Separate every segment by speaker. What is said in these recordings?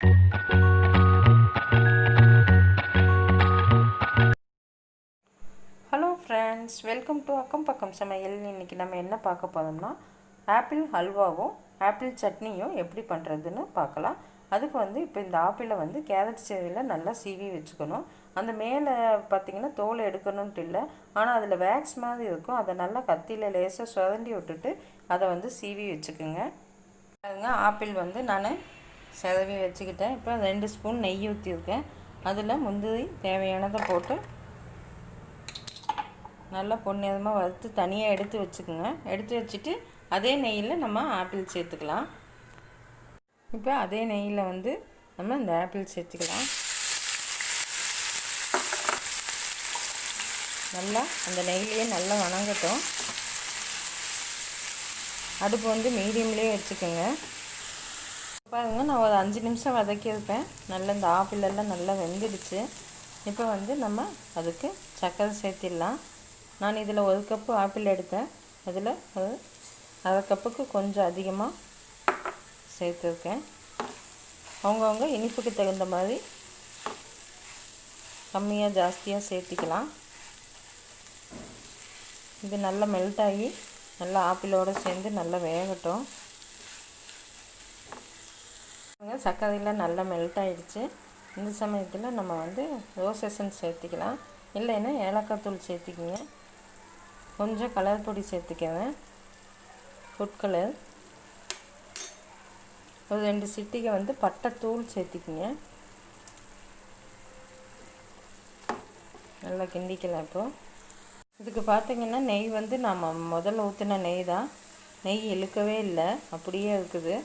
Speaker 1: Hello friends, welcome to அக்கம் பக்கம் சமையல். இன்றைக்கி நம்ம என்ன பார்க்க போகிறோம்னா ஆப்பிள் ஹல்வாவும் ஆப்பிள் சட்னியும் எப்படி பண்ணுறதுன்னு பார்க்கலாம். அதுக்கு இப்போ இந்த ஆப்பிளை கேரட் சேவையில் நல்லா சீவி வச்சுக்கணும். அந்த மேலே பார்த்திங்கன்னா தோலை எடுக்கணுன்ட்டு இல்லை, ஆனால் அதில் வேக்ஸ் மாதிரி இருக்கும். அதை நல்லா கத்தியில் லேசாக சுரண்டி விட்டுட்டு அதை சீவி வச்சுக்கோங்க. அதுங்க ஆப்பிள் நான் செதவி வச்சுக்கிட்டேன். இப்போ 2 ஸ்பூன் நெய் ஊற்றிருக்கேன். அதில் முந்திரி தேவையானதை போட்டு நல்லா பொன்னிறமாக வறுத்து தனியாக எடுத்து வச்சுக்கோங்க. எடுத்து வச்சுட்டு அதே நெய்யில் நம்ம ஆப்பிள் சேர்த்துக்கலாம். இப்போ அதே நெய்யில் நம்ம இந்த ஆப்பிள் சேர்த்துக்கலாம். நல்லா அந்த நெய்லேயே நல்லா வணங்கட்டும். அடுப்பு மீடியம்லேயே வச்சுக்கோங்க. பாருங்க, நான் ஒரு 5 நிமிஷம் வதக்கியிருப்பேன். நல்லா இந்த ஆப்பிள் எல்லாம் நல்லா வெந்துடுச்சு. இப்போ நம்ம அதுக்கு சர்க்கரை சேர்த்திடலாம். நான் இதில் 1 கப்பு ஆப்பிள் எடுத்தேன். அதில் ஒரு 1/2 கப்புக்கு கொஞ்சம் அதிகமாக சேர்த்துருக்கேன். அவங்கவுங்க இனிப்புக்கு தகுந்த மாதிரி கம்மியாக ஜாஸ்தியாக சேர்த்திக்கலாம். இது நல்லா மெல்ட் ஆகி நல்லா ஆப்பிளோடு சேர்ந்து நல்லா வேகட்டும். சர்க்கரையில் நல்லா மெல்ட் ஆகிடுச்சு. இந்த சமயத்தில் நம்ம ரோஸ் எசன்ஸ் சேர்த்திக்கலாம். இல்லைன்னா ஏலக்காய் தூள் சேர்த்திக்கிங்க. கொஞ்சம் கலர் பொடி சேர்த்துக்கவேன், ஃபுட் கலர். ஒரு 2 சிட்டிகை பட்டை தூள் சேர்த்திக்கிங்க. நல்லா கிண்டிக்கலாம். இப்போது இதுக்கு பார்த்திங்கன்னா நெய் நம்ம முதல்ல ஊற்றின நெய் தான். நெய் இழுக்கவே இல்லை, அப்படியே இருக்குது.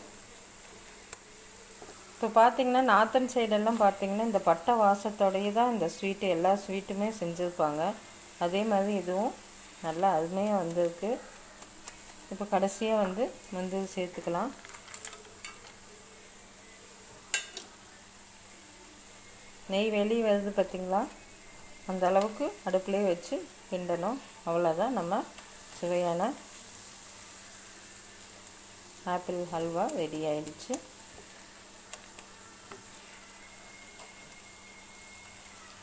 Speaker 1: இப்போ பார்த்திங்கன்னா நார்த்தன் சைடெல்லாம் பார்த்திங்கன்னா இந்த பட்டை வாசத்தோடையே தான் இந்த ஸ்வீட்டு எல்லா ஸ்வீட்டுமே செஞ்சுருப்பாங்க. அதே மாதிரி இதுவும் நல்லா அருமையாக வந்திருக்கு. இப்போ கடைசியாக முந்திரி சேர்த்துக்கலாம். நெய் வெளியே வருது பார்த்திங்களா, அந்த அளவுக்கு அடுப்புலேயே வச்சு கிண்டணும். அவ்வளோதான், நம்ம சுவையான ஆப்பிள் ஹல்வா ரெடி ஆயிடுச்சு.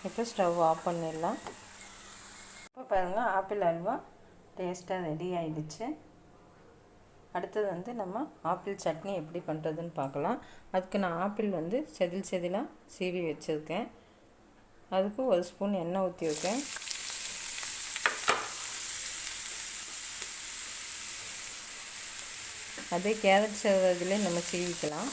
Speaker 1: இப்போ ஸ்டவ் ஆஃப் பண்ணிடலாம். இப்போ பாருங்கள், ஆப்பிள் ஹல்வா டேஸ்ட்டாக ரெடி ஆகிடுச்சு. அடுத்தது நம்ம ஆப்பிள் சட்னி எப்படி பண்ணுறதுன்னு பார்க்கலாம். அதுக்கு நான் ஆப்பிள் செதில் செதிலாக சீவி வச்சுருக்கேன். அதுக்கு 1 ஸ்பூன் எண்ணெய் ஊற்றிருக்கேன். அதே கேரட் சேர்வதிலே நம்ம சீவிக்கலாம்.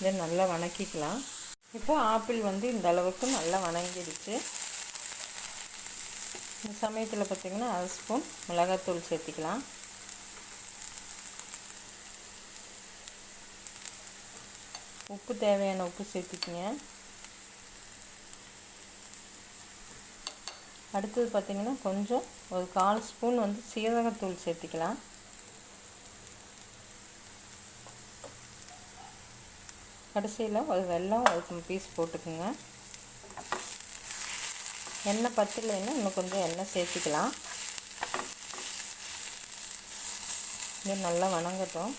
Speaker 1: இதை நல்லா வணக்கிக்கலாம். இப்போ ஆப்பிள் இந்த அளவுக்கு நல்லா வணங்கிடுச்சு. இந்த சமயத்தில் பார்த்திங்கன்னா 1/2 ஸ்பூன் மிளகாத்தூள் சேர்த்திக்கலாம். உப்பு தேவையான உப்பு சேர்த்திக்கிங்க. அடுத்தது பார்த்திங்கன்னா கொஞ்சம் ஒரு 1/4 ஸ்பூன் சீரகத்தூள் சேர்த்திக்கலாம். கடைசியில் ஒரு வெல்லம் 1 பீஸ் போட்டுக்குங்க. எண்ணெய் பத்தலைன்னா இன்னும் கொஞ்சம் எண்ணெய் சேர்த்துக்கலாம். இது நல்லா வணங்கட்டும்.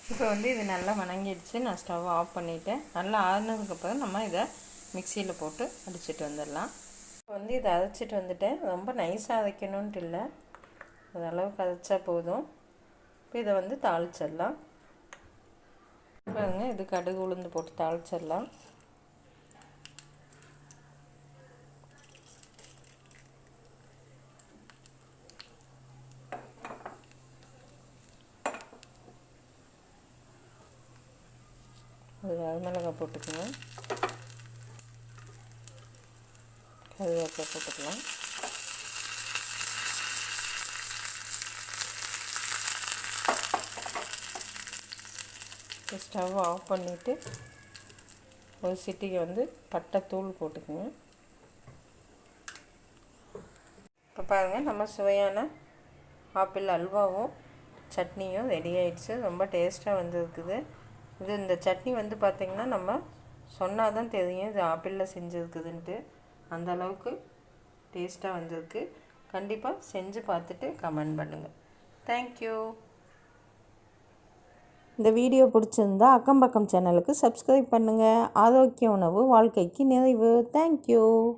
Speaker 1: இப்போ இது நல்லா வணங்கிடுச்சு. நான் ஸ்டவ் ஆஃப் பண்ணிவிட்டேன். நல்லா ஆறுனதுக்கப்புறம் நம்ம இதை மிக்சியில் போட்டு அடிச்சிட்டு வந்துடலாம். இப்போ இதை அரைச்சிட்டு வந்துட்டேன். ரொம்ப நைஸாக அரைக்கணுன்ட்டு இல்லை, ஓரளவுக்கு அரைச்சா போதும். இப்போ இதை தாளிச்சிடலாம். பாருங்க, இது கடுகு உளுந்து போட்டு தாளிச்சிடலாம். ஒரு மிளகாய் போட்டுக்கோங்க, கருவேப்பிலை போட்டுக்கலாம். ஸ்டவ் ஆஃப் பண்ணிவிட்டு ஒரு சிட்டிக்கு பட்டை தூள் போட்டுக்குங்க. இப்போ பாருங்கள், நம்ம சுவையான ஆப்பிள் அல்வாவும் சட்னியும் ரெடி ஆகிடுச்சு. ரொம்ப டேஸ்ட்டாக வந்துருக்குது. இந்த சட்னி பார்த்திங்கன்னா நம்ம சொன்னால் தான் தெரியும் இது ஆப்பிளில் செஞ்சுருக்குதுன்ட்டு. அந்த அளவுக்கு டேஸ்ட்டாக வந்திருக்கு. கண்டிப்பாக செஞ்சு பார்த்துட்டு கமெண்ட் பண்ணுங்கள். தேங்க்யூ. இந்த வீடியோ பிடிச்சிருந்தா அக்கம் பக்கம் சேனலுக்கு சப்ஸ்கிரைப் பண்ணுங்கள். ஆரோக்கிய உணவு வாழ்க்கைக்கு நிறைவு. தேங்க்யூ.